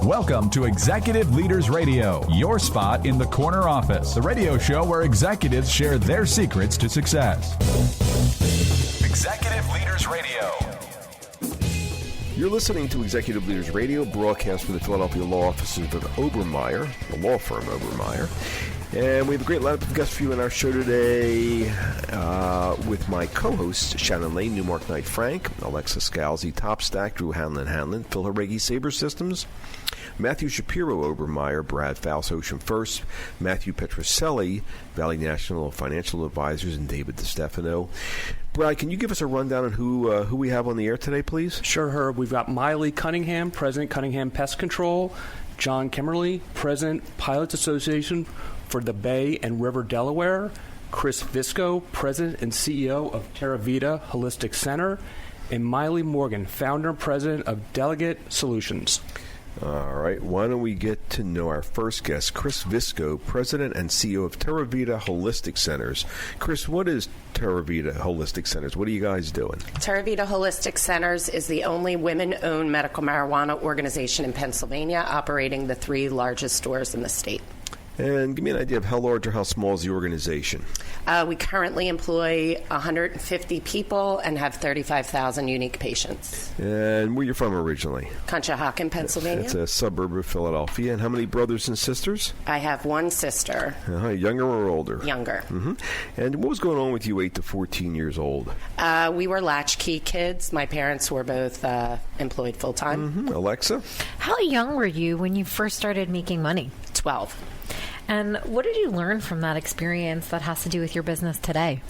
Welcome to Executive Leaders Radio, your spot in the corner office, the radio show where executives share their secrets to success. Executive Leaders Radio. You're listening to Executive Leaders Radio, broadcast from the Philadelphia law offices of Obermeyer, the law firm Obermeyer. And we have a great lineup of guests for you in our show today with my co-hosts, Shannon Lane, Newmark Knight Frank, Alexa Scalzi, Top Stack, Drew Hanlon, Phil Haregi, Sabre Systems, Matthew Shapiro, Obermeyer, Brad Faust, Ocean First, Matthew Petroselli, Valley National Financial Advisors, and David DeStefano. Brad, can you give us a rundown on who we have on the air today, please? Sure, Herb. We've got Maily Cunningham, President, Cunningham Pest Control, John Kemmerley, President, Pilots Association for the Bay and River, Delaware, Chris Visco, President and CEO of TerraVida Holistic Center, and Maily Morgan, Founder and President of Delegate Solutions. All right. Why don't we get to know our first guest, Chris Visco, President and CEO of TerraVida Holistic Centers. Chris, what is TerraVida Holistic Centers? What are you guys doing? TerraVida Holistic Centers is the only women-owned medical marijuana organization in Pennsylvania, operating the 3 largest stores in the state. And give me an idea of how large or how small is the organization? We currently employ 150 people and have 35,000 unique patients. And where are you from originally? Conshohocken, Pennsylvania. It's a suburb of Philadelphia. And how many brothers and sisters? I have one sister. Younger or older? Younger. Mm-hmm. And what was going on with you 8 to 14 years old? We were latchkey kids. My parents were both employed full-time. Mm-hmm. Alexa? How young were you when you first started making money? 12. And what did you learn from that experience that has to do with your business today?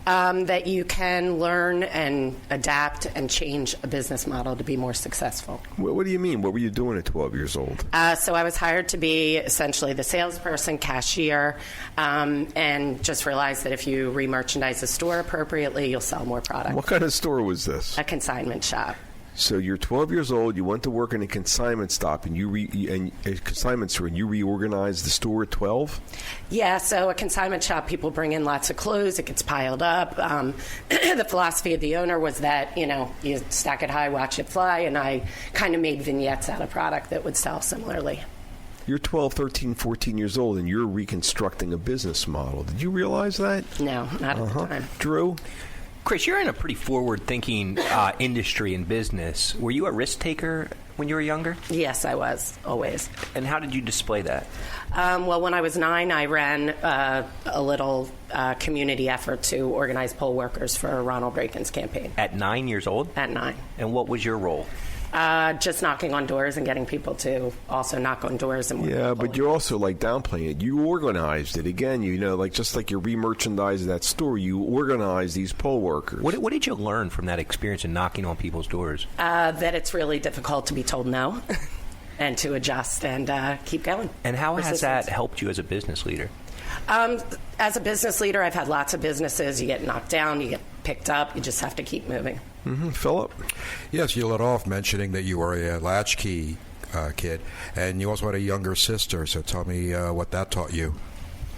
That you can learn and adapt and change a business model to be more successful. What do you mean? What were you doing at 12 years old? So I was hired to be essentially the salesperson, cashier, and just realized that if you re-merchandise the store appropriately, you'll sell more product. What kind of store was this? A consignment shop. So you're 12 years old. You went to work in a consignment stop, and a consignment store, and you reorganized the store at 12. Yeah. So a consignment shop, people bring in lots of clothes. It gets piled up. The philosophy of the owner was that you stack it high, watch it fly, and I kind of made vignettes out of product that would sell similarly. You're 12, 13, 14 years old, and you're reconstructing a business model. Did you realize that? No, not at the time. Drew? Chris, you're in a pretty forward-thinking industry and business. Were you a risk taker when you were younger? Yes, I was, always. And how did you display that? Well, when I was 9, I ran a little community effort to organize poll workers for Ronald Reagan's campaign. At 9 years old? At 9. And what was your role? Just knocking on doors and getting people to also knock on doors. And but you're also downplaying it. You organized it again. Just like you re-merchandised that store, you organized these poll workers. What did you learn from that experience in knocking on people's doors? That it's really difficult to be told no, and to adjust and keep going. And how has that helped you as a business leader? As a business leader, I've had lots of businesses. You get knocked down, you get picked up. You just have to keep moving. Mm-hmm. Philip? Yes, you let off mentioning that you were a latchkey kid, and you also had a younger sister, so tell me what that taught you.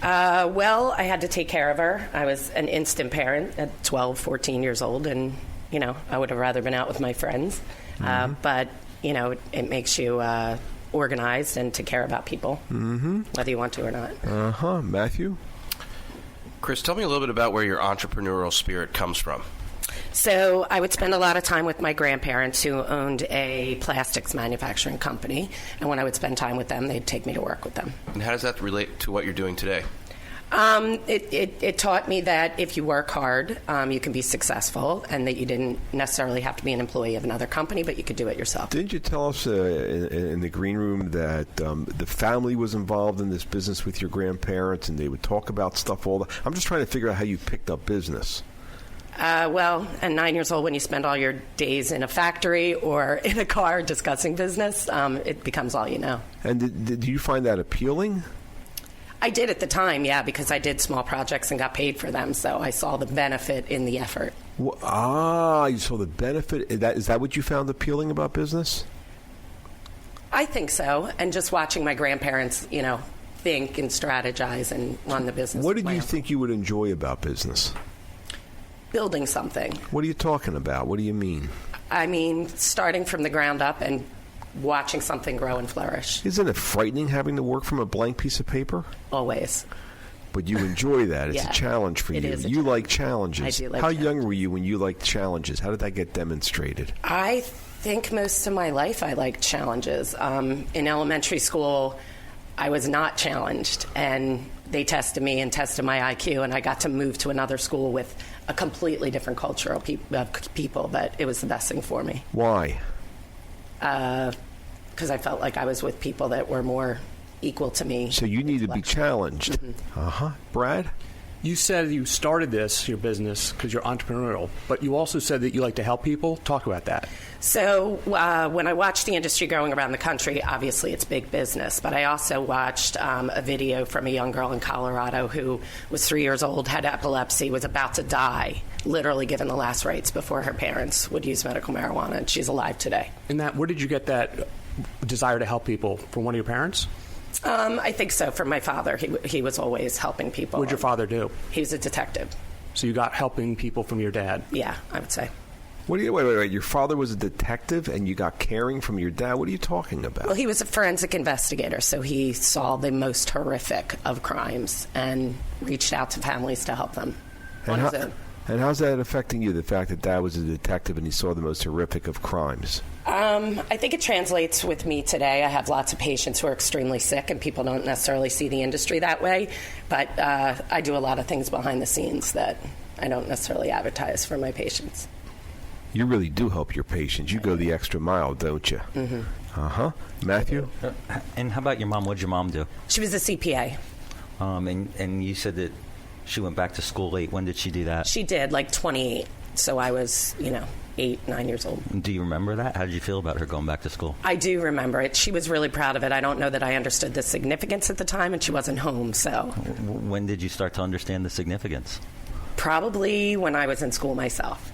Well, I had to take care of her. I was an instant parent at 12, 14 years old, and, I would have rather been out with my friends. Mm-hmm. But, it makes you organized and to care about people, whether you want to or not. Matthew? Chris, tell me a little bit about where your entrepreneurial spirit comes from. So I would spend a lot of time with my grandparents, who owned a plastics manufacturing company. And when I would spend time with them, they'd take me to work with them. And how does that relate to what you're doing today? It taught me that if you work hard, you can be successful, and that you didn't necessarily have to be an employee of another company, but you could do it yourself. Didn't you tell us in the green room that the family was involved in this business with your grandparents, and they would talk about stuff all the... I'm just trying to figure out how you picked up business. Well, at 9 years old, when you spend all your days in a factory or in a car discussing business, it becomes all you know. And did you find that appealing? I did at the time, yeah, because I did small projects and got paid for them, so I saw the benefit in the effort. You saw the benefit. Is that what you found appealing about business? I think so, and just watching my grandparents, think and strategize and run the business. What did you think you would enjoy about business? Building something. What are you talking about? What do you mean? I mean, starting from the ground up and watching something grow and flourish. Isn't it frightening having to work from a blank piece of paper? Always. But you enjoy that. It's a challenge for you. You like challenges. I do like How challenges. young were you when you liked challenges? How did that get demonstrated? I think most of my life I liked challenges. In elementary school, I was not challenged, and they tested me and tested my IQ, and I got to move to another school with a completely different culture of people, but it was the best thing for me. Why? Because I felt like I was with people that were more equal to me. So you need to be challenged. Mm-hmm. Brad? You said you started your business, because you're entrepreneurial, but you also said that you like to help people. Talk about that. So when I watched the industry growing around the country, obviously it's big business, but I also watched a video from a young girl in Colorado who was 3 years old, had epilepsy, was about to die, literally given the last rites before her parents would use medical marijuana, and she's alive today. And where did you get that desire to help people? From one of your parents? I think so. From my father. He was always helping people. What did your father do? He was a detective. So you got helping people from your dad? Yeah, I would say. Wait. Your father was a detective and you got caring from your dad? What are you talking about? Well, he was a forensic investigator, so he saw the most horrific of crimes and reached out to families to help them on his own. And how's that affecting you, the fact that Dad was a detective and he saw the most horrific of crimes? I think it translates with me today. I have lots of patients who are extremely sick, and people don't necessarily see the industry that way. But I do a lot of things behind the scenes that I don't necessarily advertise for my patients. You really do help your patients. You go the extra mile, don't you? Mm-hmm. Matthew? And how about your mom? What did your mom do? She was a CPA. And you said that she went back to school late. When did she do that? She did, 28. So I was, 8, 9 years old. Do you remember that? How did you feel about her going back to school? I do remember it. She was really proud of it. I don't know that I understood the significance at the time, and she wasn't home, so. When did you start to understand the significance? Probably when I was in school myself.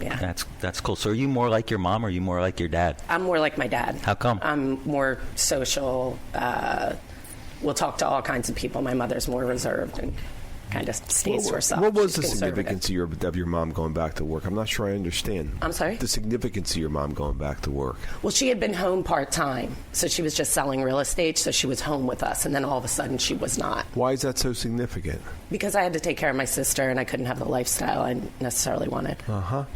Yeah. That's cool. So are you more like your mom or are you more like your dad? I'm more like my dad. How come? I'm more social. We'll talk to all kinds of people. My mother's more reserved and kind of stays to herself. What was the significance of your mom going back to work? I'm not sure I understand. I'm sorry? The significance of your mom going back to work. Well, she had been home part-time, so she was just selling real estate, so she was home with us, and then all of a sudden she was not. Why is that so significant? Because I had to take care of my sister, and I couldn't have the lifestyle I necessarily wanted.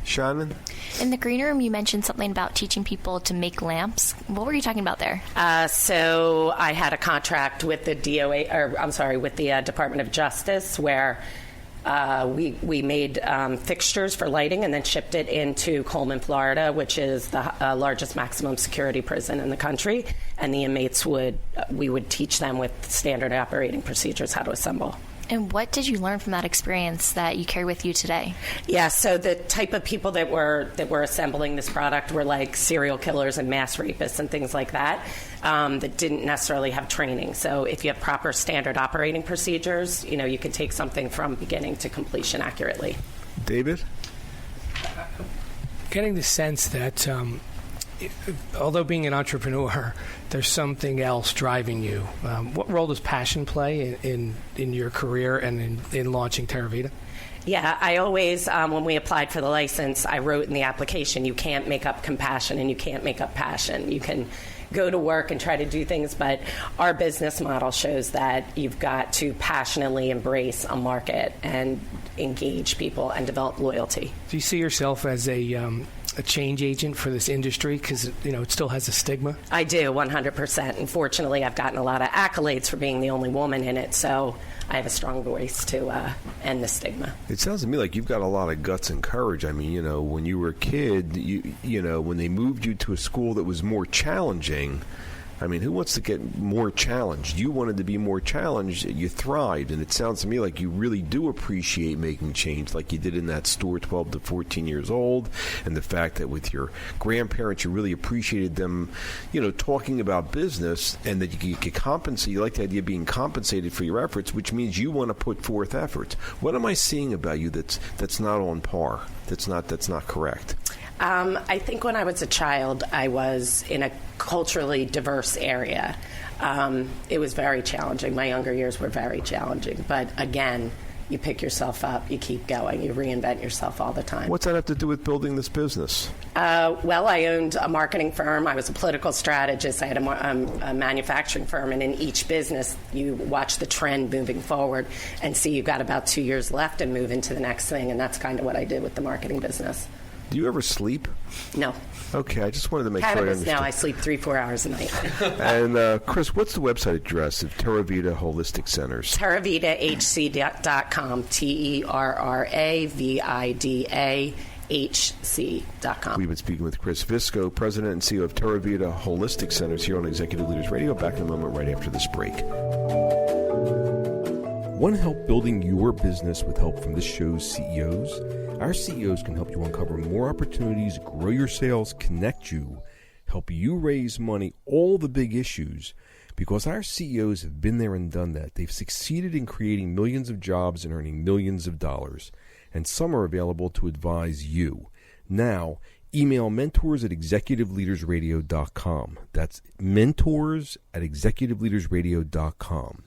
Shannon? In the green room, you mentioned something about teaching people to make lamps. What were you talking about there? So I had a contract with the with the Department of Justice, where we made fixtures for lighting and then shipped it into Coleman, Florida, which is the largest maximum security prison in the country. And the inmates we would teach them with standard operating procedures how to assemble. And what did you learn from that experience that you carry with you today? Yeah, so the type of people that were assembling this product were like serial killers and mass rapists and things like that that didn't necessarily have training. So if you have proper standard operating procedures, you can take something from beginning to completion accurately. David? Getting the sense that although being an entrepreneur, there's something else driving you. What role does passion play in your career and in launching TerraVida? Yeah, I always, when we applied for the license, I wrote in the application, you can't make up compassion and you can't make up passion. You can go to work and try to do things, but our business model shows that you've got to passionately embrace a market and engage people and develop loyalty. Do you see yourself as a change agent for this industry because it still has a stigma? I do, 100%. Unfortunately, I've gotten a lot of accolades for being the only woman in it, so I have a strong voice to end the stigma. It sounds to me like you've got a lot of guts and courage. I mean, when you were a kid, when they moved you to a school that was more challenging, I mean, who wants to get more challenged? You wanted to be more challenged. You thrived. And it sounds to me like you really do appreciate making change like you did in that store 12 to 14 years old. And the fact that with your grandparents, you really appreciated them, talking about business and that you could compensate. You like the idea of being compensated for your efforts, which means you want to put forth efforts. What am I seeing about you that's not on par, that's not correct? I think when I was a child, I was in a culturally diverse area. It was very challenging. My younger years were very challenging. But again, you pick yourself up, you keep going, you reinvent yourself all the time. What's that have to do with building this business? Well, I owned a marketing firm. I was a political strategist. I had a manufacturing firm. And in each business, you watch the trend moving forward and see you've got about 2 years left and move into the next thing. And that's kind of what I did with the marketing business. Do you ever sleep? No. Okay, I just wanted to make sure I understood. Now I sleep 3-4 hours a night. And Chris, what's the website address of TerraVida Holistic Centers? TerraVidaHC.com. TerraVidaHC.com. We've been speaking with Chris Visco, President and CEO of TerraVida Holistic Centers, here on Executive Leaders Radio. Back in a moment, right after this break. Want to help building your business with help from this show's CEOs? Our CEOs can help you uncover more opportunities, grow your sales, connect you, help you raise money, all the big issues, because our CEOs have been there and done that. They've succeeded in creating millions of jobs and earning millions of dollars, and some are available to advise you. Now, email mentors@executiveleadersradio.com. That's mentors@executiveleadersradio.com.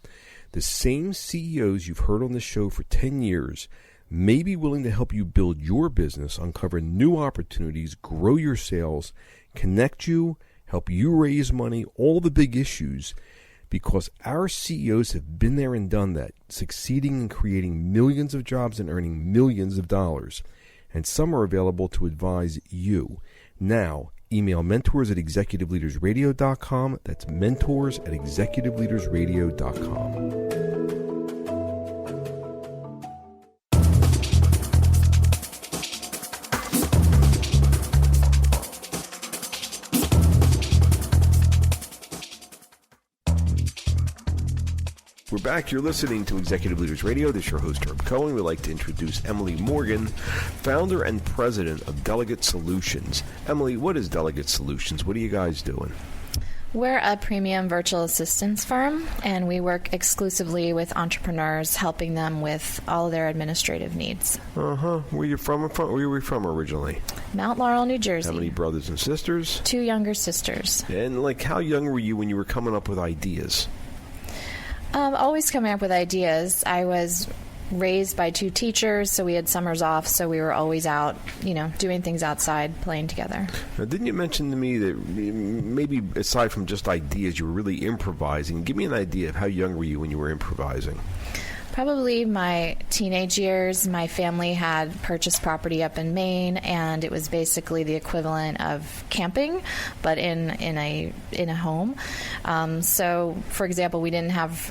The same CEOs you've heard on this show for 10 years may be willing to help you build your business, uncover new opportunities, grow your sales, connect you, help you raise money, all the big issues, because our CEOs have been there and done that, succeeding in creating millions of jobs and earning millions of dollars. And some are available to advise you. Now, email mentors@executiveleadersradio.com. That's mentors@executiveleadersradio.com. We're back. You're listening to Executive Leaders Radio. This is your host, Herb Cohen. We'd like to introduce Emily Morgan, founder and president of Delegate Solutions. Emily, what is Delegate Solutions? What are you guys doing? We're a premium virtual assistance firm, and we work exclusively with entrepreneurs, helping them with all of their administrative needs. Where are you from? Where were you from originally? Mount Laurel, New Jersey. How many brothers and sisters? 2 younger sisters. And, how young were you when you were coming up with ideas? Always coming up with ideas. I was raised by 2 teachers, so we had summers off, so we were always out, doing things outside, playing together. Now, didn't you mention to me that maybe aside from just ideas, you were really improvising? Give me an idea of how young were you when you were improvising? Probably my teenage years. My family had purchased property up in Maine, and it was basically the equivalent of camping, but in a home. So, for example, we didn't have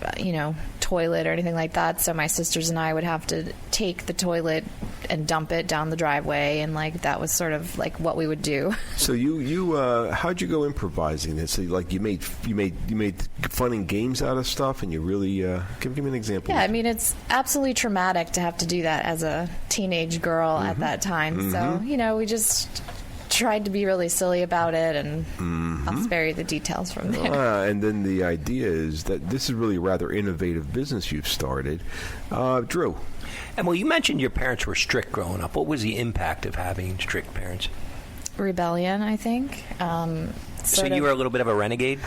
toilet or anything like that. So my sisters and I would have to take the toilet and dump it down the driveway, and that was sort of what we would do. So you how'd you go improvising this? So, you made fun and games out of stuff, and you really give me an example. Yeah, I mean, it's absolutely traumatic to have to do that as a teenage girl at that time. So we just tried to be really silly about it, and I'll spare you the details from there. And then the idea is that this is really a rather innovative business you've started. Drew. And you mentioned your parents were strict growing up. What was the impact of having strict parents? Rebellion, I think. So you were a little bit of a renegade?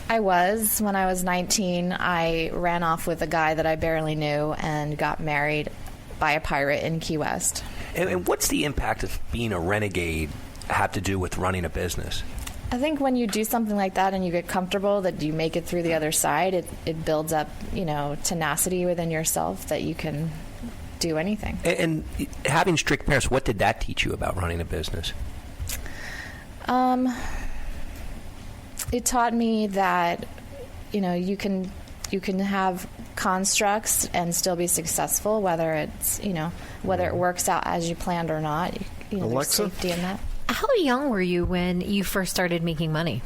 I was. When I was 19, I ran off with a guy that I barely knew and got married by a pirate in Key West. And what's the impact of being a renegade have to do with running a business? I think when you do something like that and you get comfortable that you make it through the other side, it builds up, tenacity within yourself that you can do anything. And having strict parents, what did that teach you about running a business? It taught me that, you can have constructs and still be successful, whether it's, whether it works out as you planned or not. There's safety in that. How young were you when you first started making money?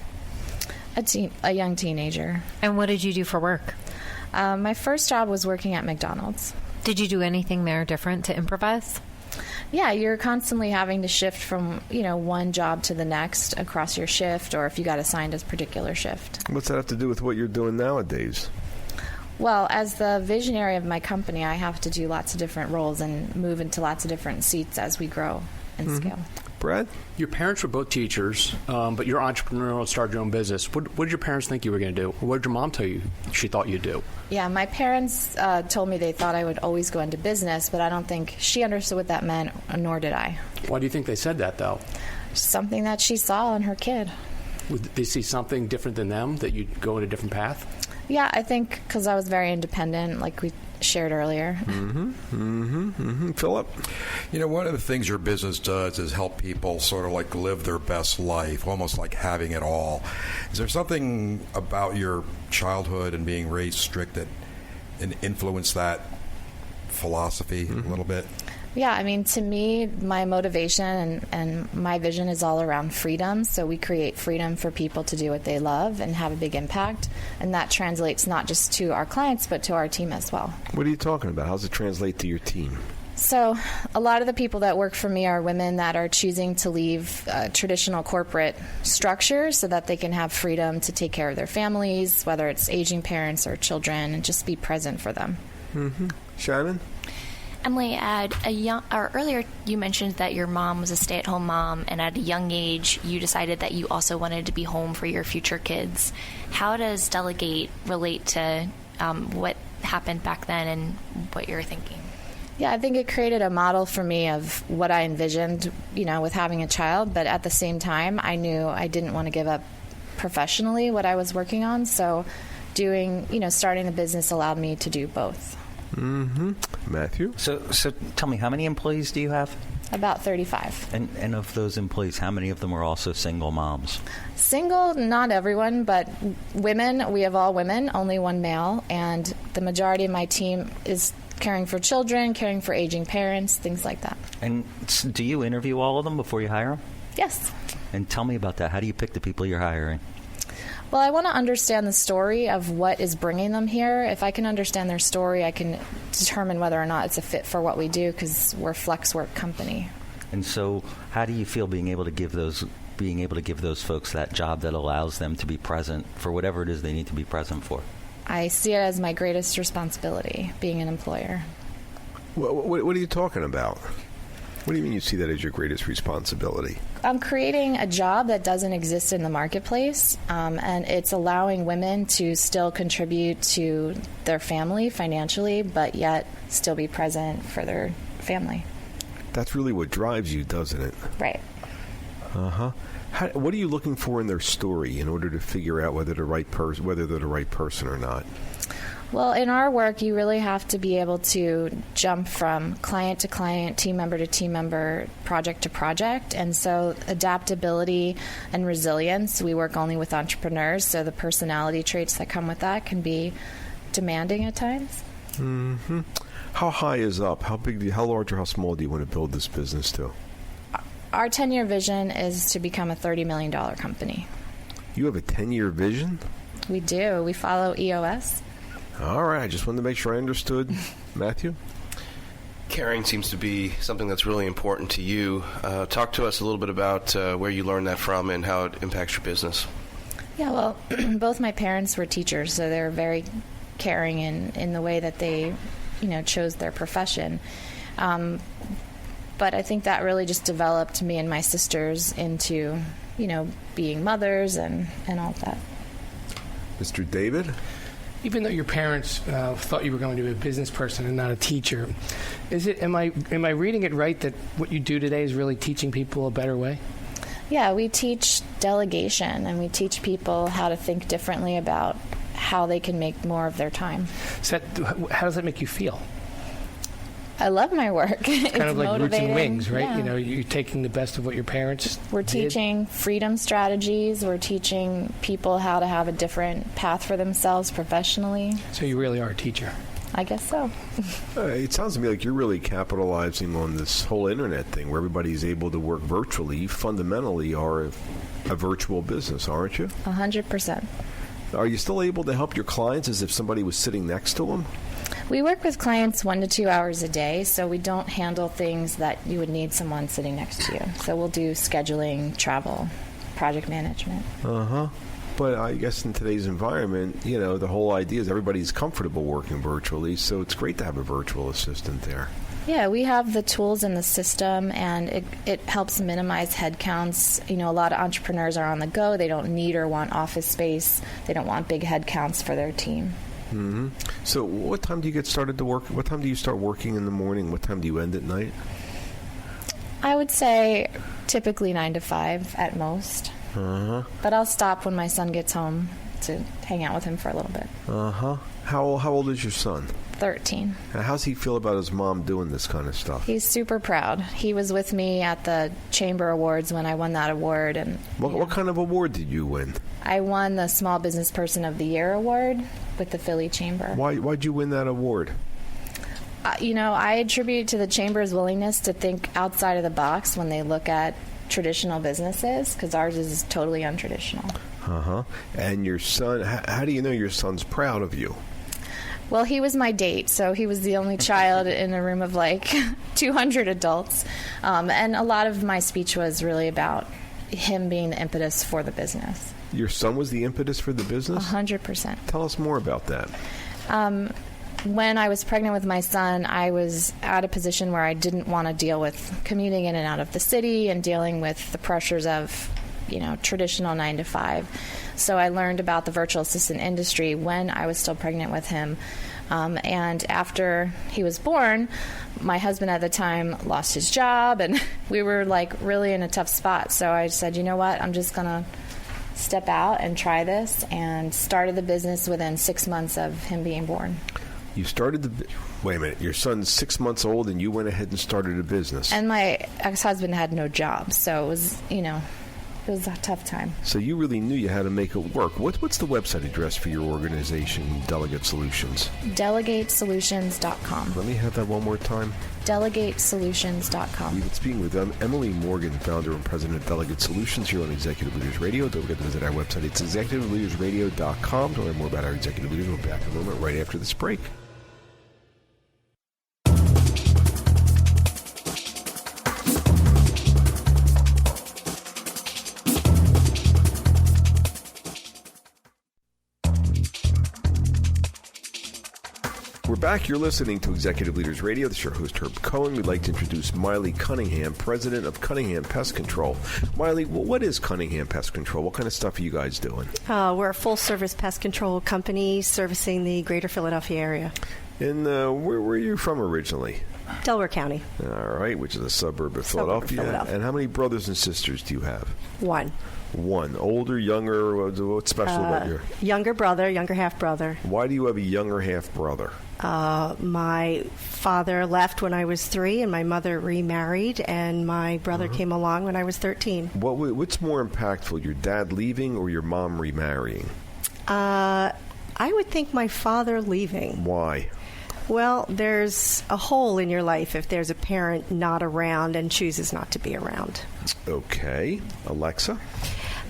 A young teenager. And what did you do for work? My first job was working at McDonald's. Did you do anything there different to improvise? Yeah, you're constantly having to shift from, one job to the next across your shift, or if you got assigned a particular shift. What's that have to do with what you're doing nowadays? Well, as the visionary of my company, I have to do lots of different roles and move into lots of different seats as we grow and scale. Brad? Your parents were both teachers, but you're entrepreneurial and started your own business. What did your parents think you were going to do? Or what did your mom tell you she thought you'd do? Yeah, my parents told me they thought I would always go into business, but I don't think she understood what that meant, nor did I. Why do you think they said that, though? Something that she saw in her kid. Would they see something different than them, that you'd go in a different path? Yeah, I think because I was very independent, like we shared earlier. Philip? You know, one of the things your business does is help people sort of like live their best life, almost like having it all. Is there something about your childhood and being raised strict that influenced that philosophy a little bit? Yeah, I mean, to me, my motivation and my vision is all around freedom. So we create freedom for people to do what they love and have a big impact. And that translates not just to our clients, but to our team as well. What are you talking about? How does it translate to your team? So a lot of the people that work for me are women that are choosing to leave traditional corporate structures so that they can have freedom to take care of their families, whether it's aging parents or children, and just be present for them. Shannon? Emily, earlier you mentioned that your mom was a stay-at-home mom, and at a young age you decided that you also wanted to be home for your future kids. How does Delegate relate to what happened back then and what you're thinking? Yeah, I think it created a model for me of what I envisioned, with having a child. But at the same time, I knew I didn't want to give up professionally what I was working on. So starting the business allowed me to do both. Matthew? So tell me, how many employees do you have? About 35. And of those employees, how many of them are also single moms? Single, not everyone, but women. We have all women, only one male. And the majority of my team is caring for children, caring for aging parents, things like that. And do you interview all of them before you hire them? Yes. And tell me about that. How do you pick the people you're hiring? Well, I want to understand the story of what is bringing them here. If I can understand their story, I can determine whether or not it's a fit for what we do, because we're a flex work company. And so how do you feel being able to give those folks that job that allows them to be present for whatever it is they need to be present for? I see it as my greatest responsibility, being an employer. What are you talking about? What do you mean you see that as your greatest responsibility? I'm creating a job that doesn't exist in the marketplace, and it's allowing women to still contribute to their family financially, but yet still be present for their family. That's really what drives you, doesn't it? Right. What are you looking for in their story in order to figure out whether they're the right person or not? Well, in our work, you really have to be able to jump from client to client, team member to team member, project to project. And so adaptability and resilience, we work only with entrepreneurs, so the personality traits that come with that can be demanding at times. How high is up? How large or how small do you want to build this business to? Our 10-year vision is to become a $30 million company. You have a 10-year vision? We do. We follow EOS. All right. I just wanted to make sure I understood. Matthew? Caring seems to be something that's really important to you. Talk to us a little bit about where you learned that from and how it impacts your business. Yeah, well, both my parents were teachers, so they're very caring in the way that they, chose their profession. But I think that really just developed me and my sisters into, being mothers and all that. Mr. David? Even though your parents thought you were going to be a business person and not a teacher, am I reading it right that what you do today is really teaching people a better way? Yeah, we teach delegation, and we teach people how to think differently about how they can make more of their time. How does that make you feel? I love my work. It's kind of like motivating. Roots and Wings, right? Yeah. You're taking the best of what your parents We're did. teaching freedom strategies. We're teaching people how to have a different path for themselves professionally. So you really are a teacher. I guess so. It sounds to me like you're really capitalizing on this whole internet thing where everybody's able to work virtually. You fundamentally are a virtual business, aren't you? 100%. Are you still able to help your clients as if somebody was sitting next to them? We work with clients 1 to 2 hours a day, so we don't handle things that you would need someone sitting next to you. So we'll do scheduling, travel, project management. But I guess in today's environment, the whole idea is everybody's comfortable working virtually, so it's great to have a virtual assistant there. Yeah, we have the tools in the system, and it helps minimize headcounts. A lot of entrepreneurs are on the go. They don't need or want office space. They don't want big headcounts for their team. Mm-hmm. So what time do you get started to work? What time do you start working in the morning? What time do you end at night? I would say typically 9 to 5 at most. Uh-huh. But I'll stop when my son gets home to hang out with him for a little bit. Uh-huh. How old is your son? 13. How's he feel about his mom doing this kind of stuff? He's super proud. He was with me at the Chamber Awards when I won that award. And what kind of award did you win? I won the Small Business Person of the Year award with the Philly Chamber. Why'd you win that award? I attribute to the Chamber's willingness to think outside of the box when they look at traditional businesses, because ours is totally untraditional. Uh-huh. And your son, how do you know your son's proud of you? Well, he was my date, so he was the only child in a room of 200 adults. And a lot of my speech was really about him being the impetus for the business. Your son was the impetus for the business? 100%. Tell us more about that. When I was pregnant with my son, I was at a position where I didn't want to deal with commuting in and out of the city and dealing with the pressures of, traditional 9 to 5. So I learned about the virtual assistant industry when I was still pregnant with him. And after he was born, my husband at the time lost his job, and we were really in a tough spot. So I said, you know what, I'm just going to step out and try this, and started the business within 6 months of him being born. You started wait a minute, your son's 6 months old and you went ahead and started a business. And my ex-husband had no job, so it was, it was a tough time. So you really knew you had to make it work. What's the website address for your organization, Delegate Solutions? DelegateSolutions.com. Let me have that one more time. DelegateSolutions.com. We've been speaking with Emily Morgan, founder and president of Delegate Solutions here on Executive Leaders Radio. Don't forget to visit our website. It's executiveleadersradio.com to learn more about our executive leaders. We'll be back in a moment right after this break. We're back. You're listening to Executive Leaders Radio. This is your host, Herb Cohen. We'd like to introduce Maily Cunningham, president of Cunningham Pest Control. Maily, what is Cunningham Pest Control? What kind of stuff are you guys doing? We're a full-service pest control company servicing the greater Philadelphia area. And where are you from originally? Delaware County. All right, which is a suburb of Philadelphia. And how many brothers and sisters do you have? One. Older, younger? What's special about your... Younger brother, younger half-brother. Why do you have a younger half-brother? My father left when I was 3, and my mother remarried, and my brother came along when I was 13. What's more impactful, your dad leaving or your mom remarrying? I would think my father leaving. Why? Well, there's a hole in your life if there's a parent not around and chooses not to be around. Okay. Alexa?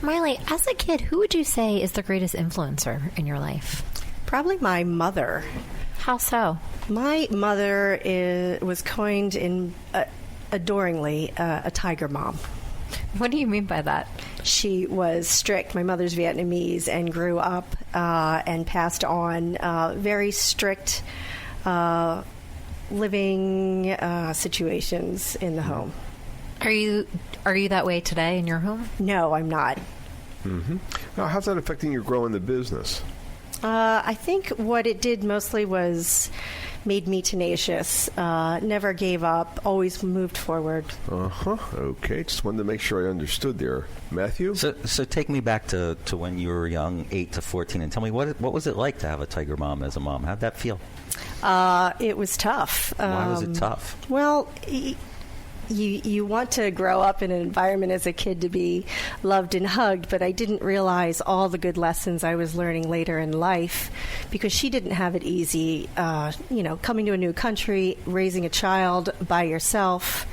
Maily, as a kid, who would you say is the greatest influencer in your life? Probably my mother. How so? My mother was coined adoringly a tiger mom. What do you mean by that? She was strict. My mother's Vietnamese and grew up and passed on very strict living situations in the home. Are you that way today in your home? No, I'm not. Mm-hmm. Now, how's that affecting your growing the business? I think what it did mostly was made me tenacious, never gave up, always moved forward. Okay, just wanted to make sure I understood there. Matthew? So take me back to when you were young, 8 to 14, and tell me what was it like to have a tiger mom as a mom? How'd that feel? It was tough. Why was it tough? Well, you want to grow up in an environment as a kid to be loved and hugged, but I didn't realize all the good lessons I was learning later in life because she didn't have it easy. Coming to a new country, raising a child by yourself,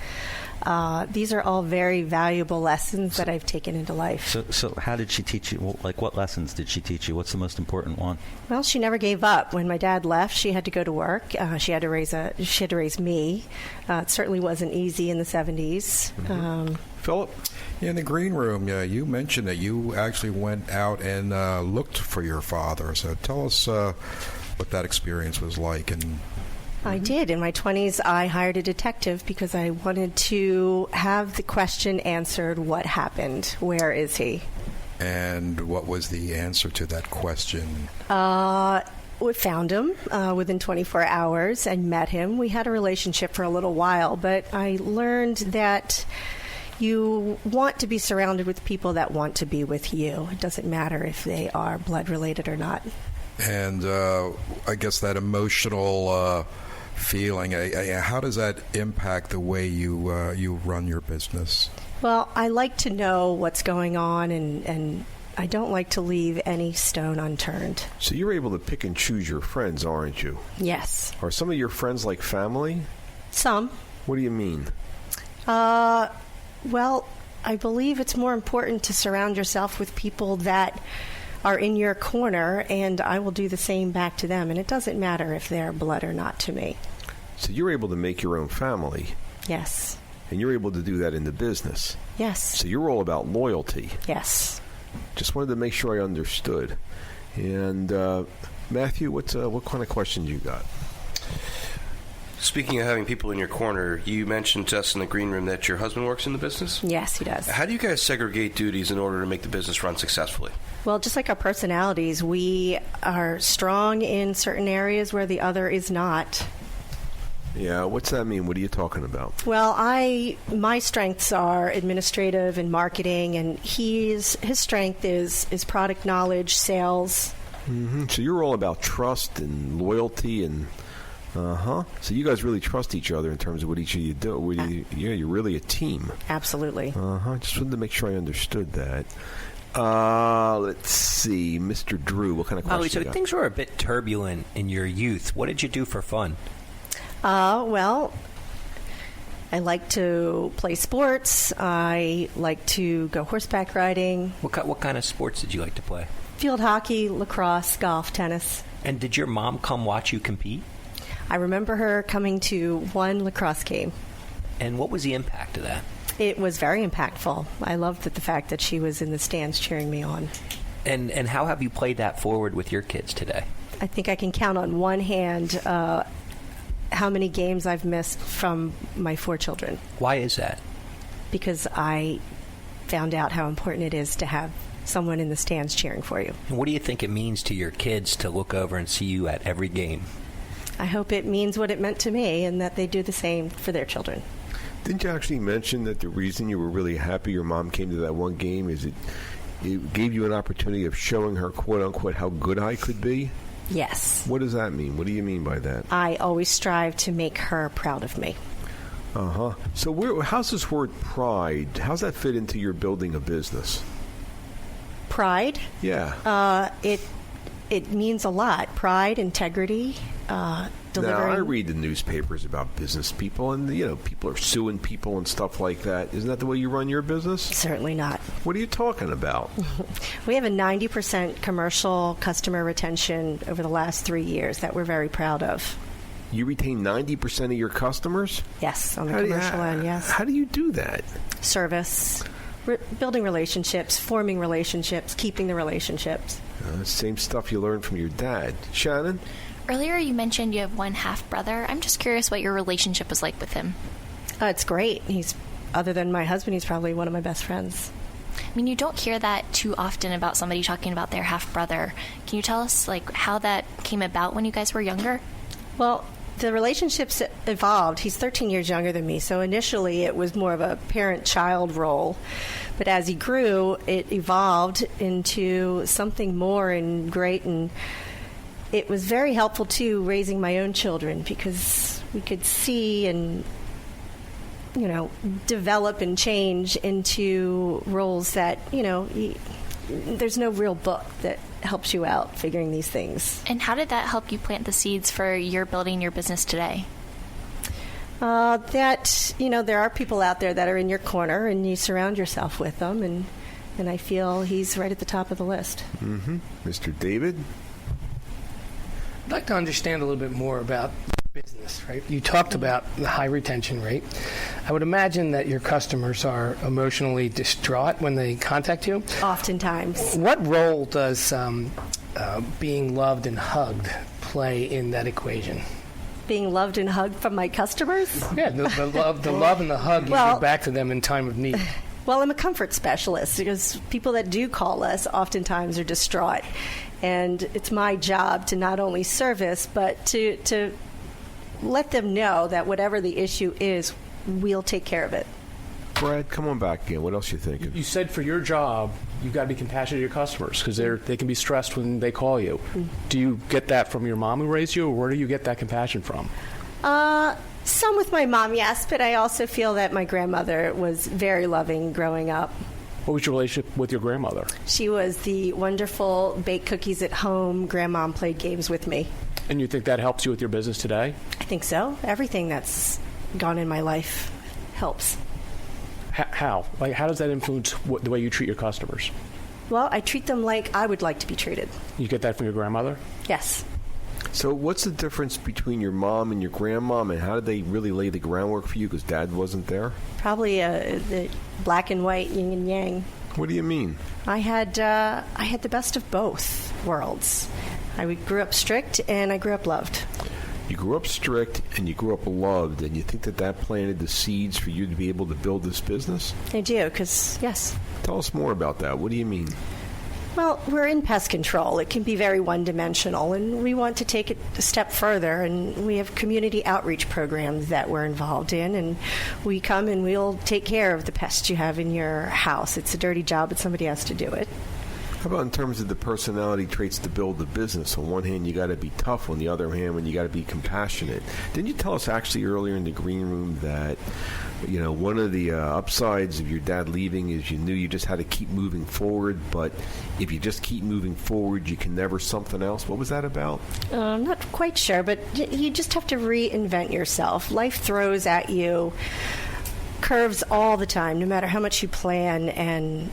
These are all very valuable lessons that I've taken into life. So how did she teach you? Like, what lessons did she teach you? What's the most important one? Well, she never gave up. When my dad left, she had to go to work. She had to raise me. It certainly wasn't easy in the 70s. Philip? In the green room, you mentioned that you actually went out and looked for your father. So tell us what that experience was like. And I did. In my 20s, I hired a detective because I wanted to have the question answered, what happened? Where is he? And what was the answer to that question? We found him within 24 hours and met him. We had a relationship for a little while, but I learned that you want to be surrounded with people that want to be with you. It doesn't matter if they are blood related or not. And I guess that emotional feeling, how does that impact the way you run your business? Well, I like to know what's going on, and I don't like to leave any stone unturned. So you're able to pick and choose your friends, aren't you? Yes. Are some of your friends like family? Some. What do you mean? Well, I believe it's more important to surround yourself with people that are in your corner, and I will do the same back to them. And it doesn't matter if they're blood or not to me. So you're able to make your own family. Yes. And you're able to do that in the business. Yes. So you're all about loyalty. Yes. Just wanted to make sure I understood. And Matthew, what kind of questions you got? Speaking of having people in your corner, you mentioned to us in the green room that your husband works in the business? Yes, he does. How do you guys segregate duties in order to make the business run successfully? Well, just like our personalities, we are strong in certain areas where the other is not. Yeah, what's that mean? What are you talking about? Well, my strengths are administrative and marketing, and his strength is product knowledge, sales. Mm-hmm. So you're all about trust and loyalty and... So you guys really trust each other in terms of what each of you do. You're really a team. Absolutely. Just wanted to make sure I understood that. Let's see, Mr. Drew, what kind of question? So things were a bit turbulent in your youth. What did you do for fun? Well, I like to play sports. I like to go horseback riding. What kind of sports did you like to play? Field hockey, lacrosse, golf, tennis. And did your mom come watch you compete? I remember her coming to one lacrosse game. And what was the impact of that? It was very impactful. I loved the fact that she was in the stands cheering me on. And how have you played that forward with your kids today? I think I can count on one hand how many games I've missed from my 4 children. Why is that? Because I found out how important it is to have someone in the stands cheering for you. And what do you think it means to your kids to look over and see you at every game? I hope it means what it meant to me and that they do the same for their children. Didn't you actually mention that the reason you were really happy your mom came to that one game is it gave you an opportunity of showing her, quote-unquote, how good I could be? Yes. What does that mean? What do you mean by that? I always strive to make her proud of me. So how's this word pride, how's that fit into your building a business? Pride? Yeah. It means a lot. Pride, integrity, delivering. Now, I read the newspapers about business people, and people are suing people and stuff like that. Isn't that the way you run your business? Certainly not. What are you talking about? We have a 90% commercial customer retention over the last 3 years that we're very proud of. You retain 90% of your customers? Yes, on the commercial end, yes. How do you do that? Service, building relationships, forming relationships, keeping the relationships. Same stuff you learned from your dad. Shannon? Earlier you mentioned you have one half-brother. I'm just curious what your relationship was like with him. It's great. Other than my husband, he's probably one of my best friends. I mean, you don't hear that too often about somebody talking about their half-brother. Can you tell us, how that came about when you guys were younger? Well, the relationships evolved. He's 13 years younger than me, so initially it was more of a parent-child role. But as he grew, it evolved into something more and great, and it was very helpful, too, raising my own children, because we could see and, develop and change into roles that, there's no real book that helps you out figuring these things. And how did that help you plant the seeds for your building your business today? That, there are people out there that are in your corner, and you surround yourself with them, and I feel he's right at the top of the list. Mm-hmm. Mr. David? I'd like to understand a little bit more about business, right? You talked about the high retention rate. I would imagine that your customers are emotionally distraught when they contact you. Oftentimes. What role does being loved and hugged play in that equation? Being loved and hugged from my customers? Yeah, the love and the hug you give back to them in time of need. Well, I'm a comfort specialist because people that do call us oftentimes are distraught. And it's my job to not only service, but to let them know that whatever the issue is, we'll take care of it. Brad, come on back again. What else you thinking? You said for your job, you've got to be compassionate to your customers because they can be stressed when they call you. Do you get that from your mom who raised you, or where do you get that compassion from? Some with my mom, yes, but I also feel that my grandmother was very loving growing up. What was your relationship with your grandmother? She was the wonderful baked cookies at home. Grandmom played games with me. And you think that helps you with your business today? I think so. Everything that's gone in my life helps. How? Like, how does that influence the way you treat your customers? Well, I treat them like I would like to be treated. You get that from your grandmother? Yes. So what's the difference between your mom and your grandmom, and how did they really lay the groundwork for you because Dad wasn't there? Probably the black and white, yin and yang. What do you mean? I had the best of both worlds. I grew up strict, and I grew up loved. You grew up strict, and you grew up loved, and you think that planted the seeds for you to be able to build this business? I do, because, yes. Tell us more about that. What do you mean? Well, we're in pest control. It can be very one-dimensional, and we want to take it a step further, and we have community outreach programs that we're involved in, and we come and we'll take care of the pests you have in your house. It's a dirty job, but somebody has to do it. How about in terms of the personality traits to build the business? On one hand, you got to be tough. On the other hand, when you got to be compassionate. Didn't you tell us actually earlier in the green room that, one of the upsides of your dad leaving is you knew you just had to keep moving forward, but if you just keep moving forward, you can never something else? What was that about? I'm not quite sure, but you just have to reinvent yourself. Life throws at you curves all the time, no matter how much you plan and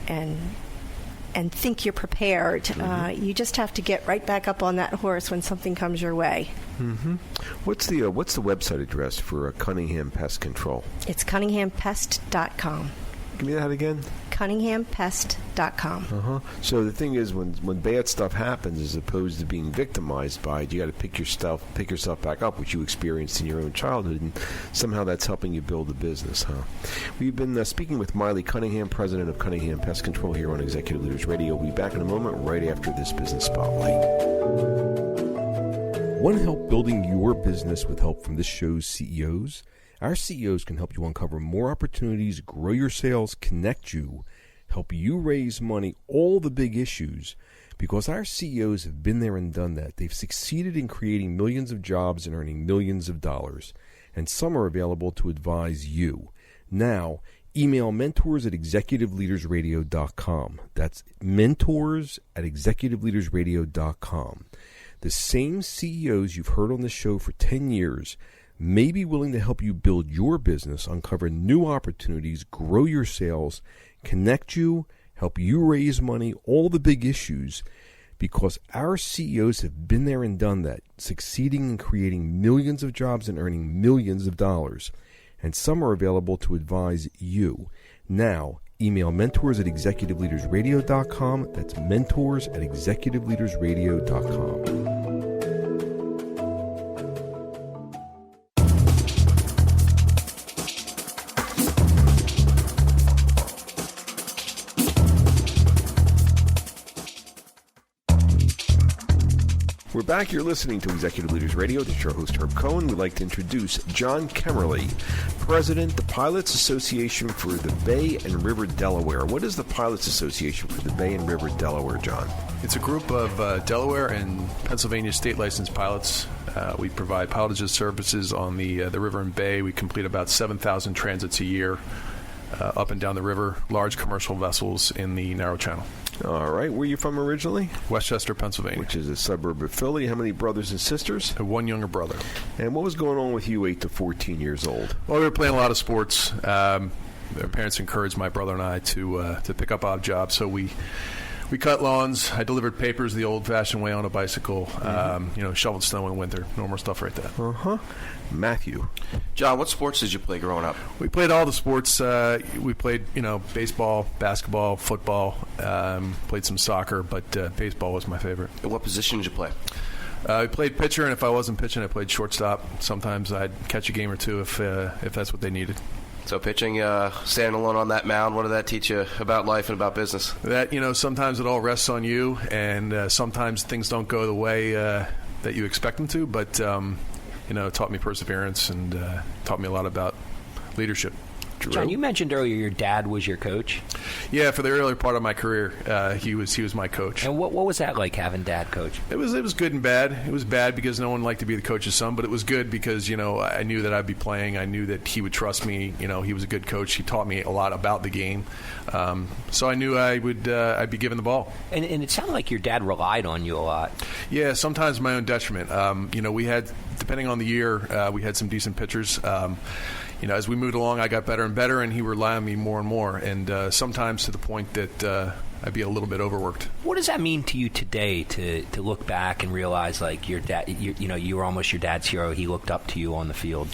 think you're prepared. Mm-hmm. You just have to get right back up on that horse when something comes your way. Mm-hmm. What's the website address for Cunningham Pest Control? It's CunninghamPest.com. Give me that again. CunninghamPest.com. Uh-huh. So the thing is, when bad stuff happens, as opposed to being victimized by it, you got to pick yourself back up, which you experienced in your own childhood, and somehow that's helping you build a business, huh? We've been speaking with Maily Cunningham, president of Cunningham Pest Control, here on Executive Leaders Radio. We'll be back in a moment, right after this business spotlight. Want help building your business with help from this show's CEOs? Our CEOs can help you uncover more opportunities, grow your sales, connect you, help you raise money, all the big issues, because our CEOs have been there and done that. They've succeeded in creating millions of jobs and earning millions of dollars, and some are available to advise you. Now, email mentors@executiveleadersradio.com. That's mentors@executiveleadersradio.com. The same CEOs you've heard on the show for 10 years may be willing to help you build your business, uncover new opportunities, grow your sales, connect you, help you raise money, all the big issues, because our CEOs have been there and done that, succeeding in creating millions of jobs and earning millions of dollars. And some are available to advise you. Now, email mentors@executiveleadersradio.com. That's mentors@executiveleadersradio.com. We're back. You're listening to Executive Leaders Radio. This is your host, Herb Cohen. We'd like to introduce John Kemmerley, President, the Pilots Association for the Bay and River Delaware. What is the Pilots Association for the Bay and River Delaware, John? It's a group of Delaware and Pennsylvania state licensed pilots. We provide pilotage services on the river and bay. We complete about 7,000 transits a year. up and down the river, large commercial vessels in the narrow channel. All right. Where are you from originally? Westchester, Pennsylvania. Which is a suburb of Philly. How many brothers and sisters? I have one younger brother. And what was going on with you 8 to 14 years old? Well, we were playing a lot of sports. Our parents encouraged my brother and I to pick up odd jobs, so we cut lawns. I delivered papers the old-fashioned way on a bicycle. Shoveled snow in winter. Normal stuff right there. Matthew. John, what sports did you play growing up? We played all the sports. We played, baseball, basketball, football. Played some soccer, but baseball was my favorite. And what position did you play? I played pitcher, and if I wasn't pitching, I played shortstop. Sometimes I'd catch a game or two if that's what they needed. So pitching, standing alone on that mound, what did that teach you about life and about business? That, sometimes it all rests on you, and sometimes things don't go the way that you expect them to, but, it taught me perseverance and taught me a lot about leadership. John, you mentioned earlier your dad was your coach. Yeah, for the earlier part of my career, he was my coach. And what was that like, having dad coach? It was good and bad. It was bad because no one liked to be the coach's son, but it was good because I knew that I'd be playing. I knew that he would trust me. He was a good coach. He taught me a lot about the game, so I knew I'd be given the ball. And it sounded like your dad relied on you a lot. Yeah, sometimes my own detriment. We had, depending on the year, we had some decent pitchers. As we moved along, I got better and better, and he relied on me more and more, and sometimes to the point that I'd be a little bit overworked. What does that mean to you today to look back and realize, like, your dad, you were almost your dad's hero? He looked up to you on the field.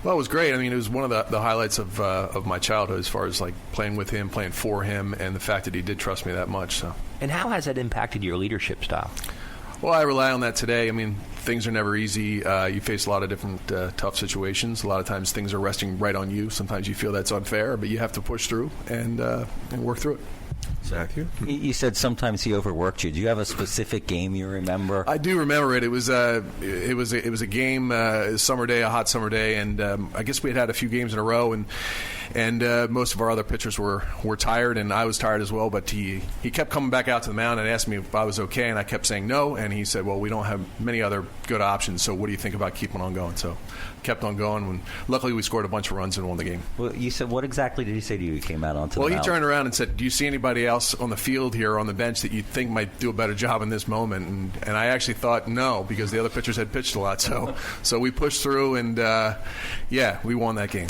Well, it was great. I mean, it was one of the highlights of my childhood as far as, like, playing with him, playing for him, and the fact that he did trust me that much. So. And how has that impacted your leadership style? Well, I rely on that today. I mean, things are never easy. You face a lot of different tough situations. A lot of times things are resting right on you. Sometimes you feel that's unfair, but you have to push through and work through it. Matthew? You said sometimes he overworked you. Do you have a specific game you remember? I do remember it. It was a game, a hot summer day, and I guess we had a few games in a row, and most of our other pitchers were tired, and I was tired as well. But he kept coming back out to the mound and asked me if I was okay, and I kept saying no. And he said, "Well, we don't have many other good options, so what do you think about keeping on going?" So kept on going. And luckily, we scored a bunch of runs and won the game. Well, you said, what exactly did he say to you? He came out onto the mound. Well, he turned around and said, "Do you see anybody else on the field here or on the bench that you think might do a better job in this moment?" And I actually thought no, because the other pitchers had pitched a lot. So we pushed through, and we won that game.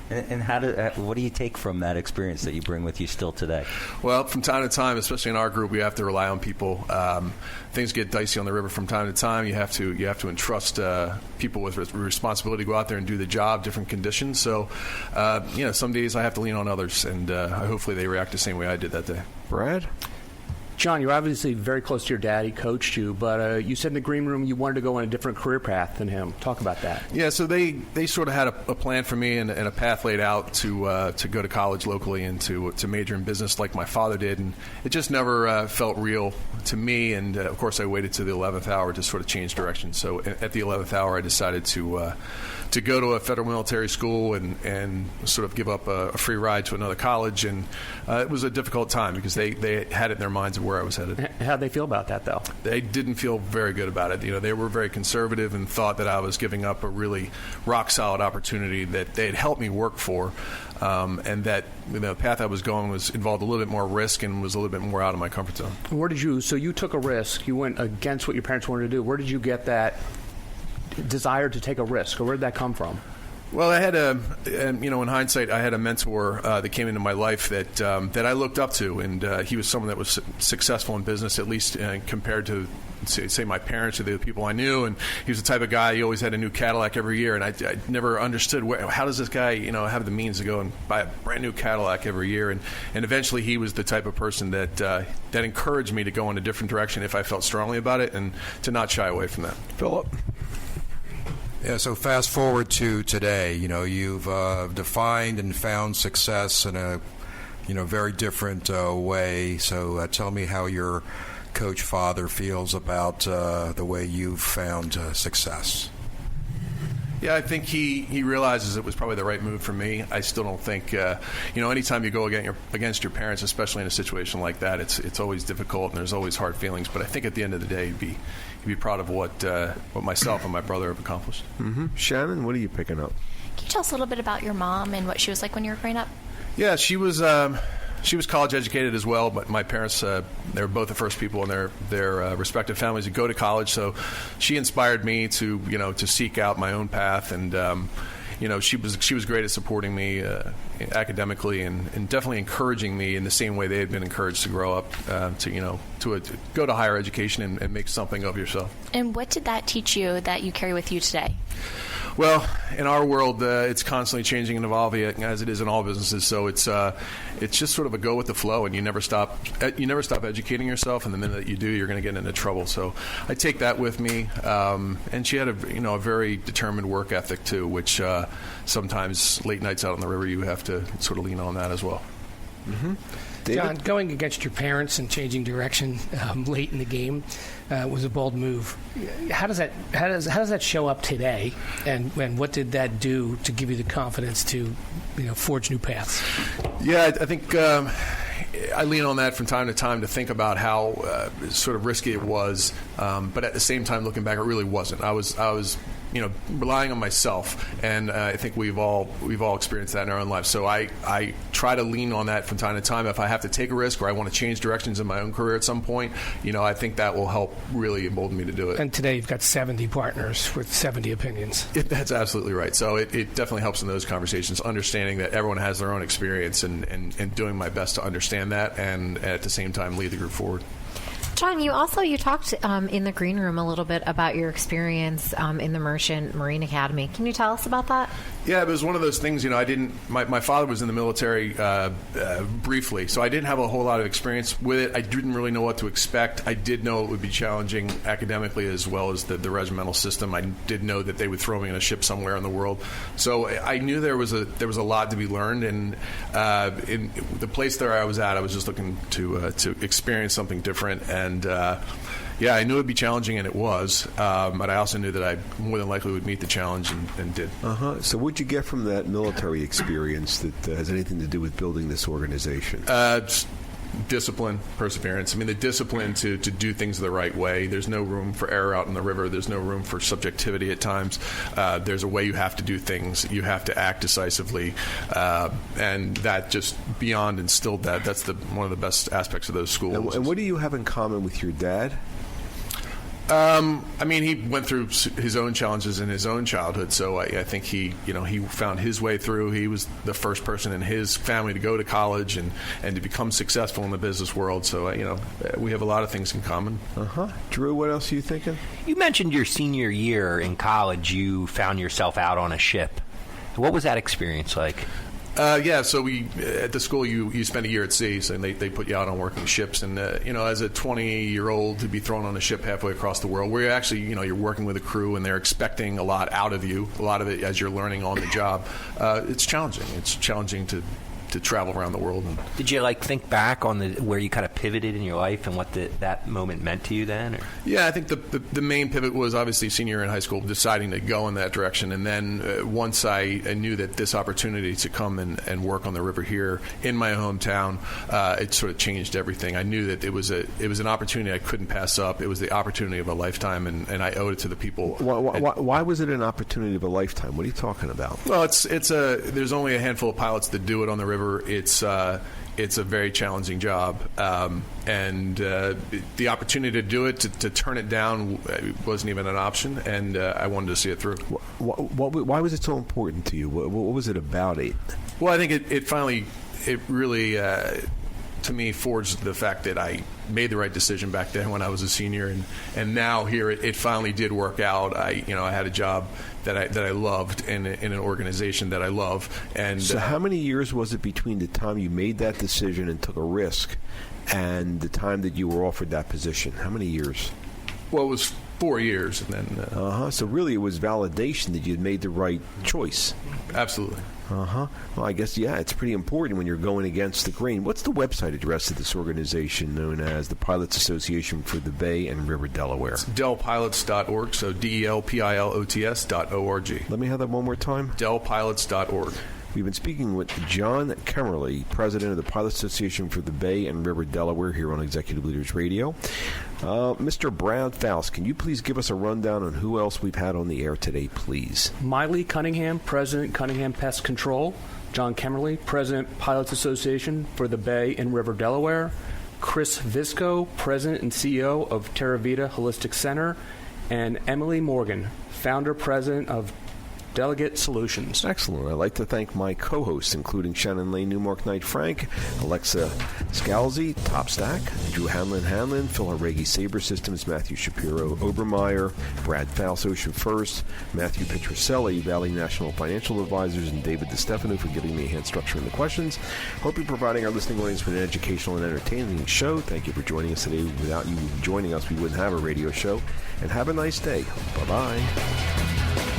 And what do you take from that experience that you bring with you still today? Well, from time to time, especially in our group, we have to rely on people. Things get dicey on the river from time to time. You have to entrust people with responsibility to go out there and do the job, different conditions. So, some days I have to lean on others, and hopefully they react the same way I did that day. Brad? John, you're obviously very close to your dad. He coached you, but you said in the green room you wanted to go on a different career path than him. Talk about that. Yeah, so they sort of had a plan for me and a path laid out to go to college locally and to major in business like my father did, and it just never felt real to me. And of course, I waited to the 11th hour to sort of change direction. So at the 11th hour, I decided to go to a federal military school and sort of give up a free ride to another college. And it was a difficult time because they had it in their minds of where I was headed. How'd they feel about that, though? They didn't feel very good about it. They were very conservative and thought that I was giving up a really rock-solid opportunity that they had helped me work for, and that the path I was going involved a little bit more risk and was a little bit more out of my comfort zone. So you took a risk. You went against what your parents wanted to do. Where did you get that desire to take a risk, or where did that come from? Well, I had in hindsight, I had a mentor that came into my life that I looked up to, and he was someone that was successful in business, at least compared to, say, my parents or the people I knew. And he was the type of guy, he always had a new Cadillac every year, and I never understood how does this guy, have the means to go and buy a brand new Cadillac every year. And eventually he was the type of person that encouraged me to go in a different direction if I felt strongly about it, and to not shy away from that. Philip? Yeah, so fast forward to today, you've defined and found success in a, very different way. So tell me how your coach father feels about the way you've found success. Yeah, I think he realizes it was probably the right move for me. I still don't think, anytime you go against your parents, especially in a situation like that, it's always difficult and there's always hard feelings. But I think at the end of the day, he'd be proud of what myself and my brother have accomplished. Mm-hmm. Shannon, what are you picking up? Can you tell us a little bit about your mom and what she was like when you were growing up? Yeah, she was college educated as well, but my parents, they were both the first people in their respective families to go to college. So she inspired me to seek out my own path, and she was great at supporting me academically and definitely encouraging me in the same way they had been encouraged to grow up to go to higher education and make something of yourself. And what did that teach you that you carry with you today? Well, in our world, it's constantly changing and evolving, as it is in all businesses. So it's just sort of a go with the flow, and you never stop educating yourself. And the minute that you do, you're going to get into trouble. So I take that with me. And she had a very determined work ethic too, which sometimes late nights out on the river, you have to sort of lean on that as well. Mm-hmm. John, going against your parents and changing direction late in the game was a bold move. How does that show up today, and what did that do to give you the confidence to forge new paths? Yeah, I think I lean on that from time to time to think about how sort of risky it was, but at the same time, looking back, it really wasn't. I was relying on myself, and I think we've all experienced that in our own lives. So I try to lean on that from time to time. If I have to take a risk or I want to change directions in my own career at some point, I think that will help really embolden me to do it. And today you've got 70 partners with 70 opinions. That's absolutely right. So it definitely helps in those conversations, understanding that everyone has their own experience and doing my best to understand that and at the same time lead the group forward. John, you talked in the green room a little bit about your experience in the Merchant Marine Academy. Can you tell us about that? Yeah, it was one of those things, my father was in the military briefly, so I didn't have a whole lot of experience with it. I didn't really know what to expect. I did know it would be challenging academically as well as the regimental system. I did know that they would throw me in a ship somewhere in the world. So I knew there was a lot to be learned, and in the place that I was at, I was just looking to experience something different. And I knew it would be challenging, and it was. But I also knew that I more than likely would meet the challenge, and did. So what did you get from that military experience that has anything to do with building this organization? Discipline, perseverance. I mean, the discipline to do things the right way. There's no room for error out in the river. There's no room for subjectivity at times. There's a way you have to do things. You have to act decisively. And that just beyond instilled that. That's one of the best aspects of those schools. And what do you have in common with your dad? He went through his own challenges in his own childhood, so I think he found his way through. He was the first person in his family to go to college and to become successful in the business world. So, we have a lot of things in common. Drew, what else are you thinking? You mentioned your senior year in college, you found yourself out on a ship. What was that experience like? So we at the school you spend a year at sea, so they put you out on working ships, and as a 20-year-old to be thrown on a ship halfway across the world, where you're actually you're working with a crew and they're expecting a lot out of you, a lot of it as you're learning on the job. It's challenging. It's challenging to travel around the world. Did you think back on where you kind of pivoted in your life and what that moment meant to you then? Or? Yeah, I think the main pivot was obviously senior year in high school, deciding to go in that direction, and then once I knew that this opportunity to come and work on the river here in my hometown, it sort of changed everything. I knew that it was an opportunity I couldn't pass up. It was the opportunity of a lifetime, and I owed it to the people. Why was it an opportunity of a lifetime? What are you talking about? Well, there's only a handful of pilots that do it on the river. It's a very challenging job, and the opportunity to do it, to turn it down, wasn't even an option, and I wanted to see it through. Why was it so important to you? What was it about it? Well, I think it really, to me, forged the fact that I made the right decision back then when I was a senior, and now here it finally did work out. I had a job that I loved in an organization that I love. And so how many years was it between the time you made that decision and took a risk and the time that you were offered that position? How many years? Well, it was 4 years, and then so really it was validation that you had made the right choice. Absolutely. Well, I guess, it's pretty important when you're going against the grain. What's the website address of this organization known as the Pilots Association for the Bay and River Delaware? It's delpilots.org, so DELPILOTS.org. Let me have that one more time. delpilots.org. We've been speaking with John Kemmerley, president of the Pilot Association for the Bay and River Delaware, here on Executive Leaders Radio. Mr. Brad Faust, can you please give us a rundown on who else we've had on the air today, please? Maily Cunningham, president, Cunningham Pest Control. John Kemmerley, president, Pilots Association for the Bay and River Delaware. Chris Visco, president and CEO of TerraVida Holistic Center. And Emily Morgan, founder, president of Delegate Solutions. Excellent. I'd like to thank my co-hosts, including Shannon Lane, Newmark Knight Frank, Alexa Scalzi, Top Stack, Drew Hanlon, Phil Haregi, Sabre Systems, Matthew Shapiro, Obermeyer, Brad Faust, Ocean First, Matthew Petroselli, Valley National Financial Advisors, and David DeStefano for giving me a hand structure in the questions. Hope you're providing our listening audience with an educational and entertaining show. Thank you for joining us today. Without you joining us, we wouldn't have a radio show. And have a nice day. Bye-bye.